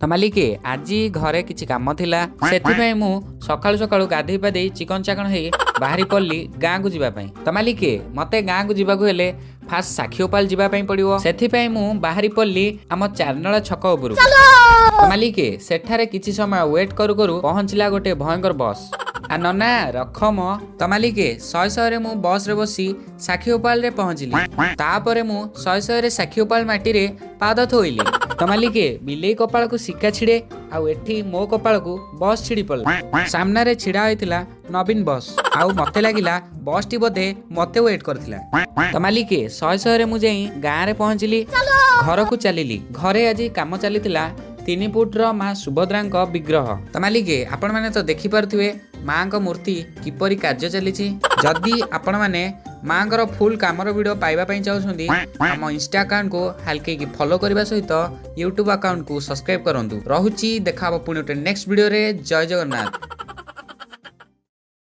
ତ ମାଲିକେ ଆଜି ଘରେ କିଛି କାମ ଥିଲା, ସେଥିପାଇଁ ମୁଁ ସକାଳୁ ସକାଳୁ ଗାଧେଇ ପାଧେଇ ଚିକନ ଚାକଣ ହେଇ ବାହାରି ପଡିଲି ଗାଁକୁ ଯିବା ପାଇଁ। ତ ମାଲିକେ ମତେ ଗାଁକୁ ଯିବାକୁ ହେଲେ ଫାଷ୍ଟ ସାକ୍ଷୀଗୋପାଳ ଯିବା ପାଇଁ ପଡିବ, ସେଥିପାଇଁ ମୁଁ ବାହାରି ପଡିଲି ଆମ ଚାରନଳା ଛକ ଉପରକୁ। ତ ମାଲିକେ ସେଠାରେ କିଛି ସମୟ ୱେଟ୍ କରୁ କରୁ ପହଞ୍ଚିଲା ଗୋଟେ ଭୟଙ୍କର ବସ୍। ଆ ନନା ରଖମ। ତ ମାଲିକେ ଶହେ ଶହେରେ ମୁଁ ବସରେ ବସି ସାକ୍ଷୀଗୋପାଳରେ ପହଞ୍ଚିଲି। ତାପରେ ମୁଁ ଶହେ ଶହେରେ ସାକ୍ଷୀଗୋପାଳ ମାଟିରେ ପାଦ ଥୋଇଲି। ତ ମାଲିକେ ବିଲେଇ କପାଳକୁ ଶିକା ଛିଡେ, ଆଉ ଏଠି ମୋ କପାଳକୁ ବସ୍ ଛିଡି ପଡିଲା। ସାମ୍ନାରେ ଛିଡା ହୋଇଥିଲା ନବୀନ ବସ୍, ଆଉ ମତେ ଲାଗିଲା ବସ୍ ଟି ବୋଧେ ମତେ ୱେଟ୍ କରିଥିଲା। ତ ମାଲିକେ ଶହେ ଶହେରେ ମୁଁ ଯାଇ ଗାଁରେ ପହଞ୍ଚିଲି, ଘରକୁ ଚାଲିଲି। ଘରେ ଆଜି କାମ ଚାଲିଥିଲା 3 ଫୁଟର ମା ସୁଭଦ୍ରାଙ୍କ ବିଗ୍ରହ। ତ ମାଲିକେ ଆପଣ ମାନେ ତ ଦେଖିପାରୁଥିବେ ମାଙ୍କ ମୂର୍ତ୍ତି କିପରି କାର୍ଯ୍ୟ ଚାଲିଛି। ଯଦି ଆପଣ ମାନେ ମାଙ୍କର ଫୁଲ କାମର ଭିଡିଓ ପାଇବା ପାଇଁ ଚାହୁଁଛନ୍ତି, ଆମ ଇନଷ୍ଟା ଆକାଉଣ୍ଟକୁ ହାଲକେଇକି ଫଲୋ କରିବା ସହିତ ୟୁଟ୍ୟୁବ ଆକାଉଣ୍ଟକୁ ସବସ୍କ୍ରାଇବ କରନ୍ତୁ। ରହୁଛି, ଦେଖା ହବ ପୁଣି ଗୋଟେ ନେକ୍ସଟ ଭିଡିଓରେ। ଜୟ ଜଗନ୍ନାଥ।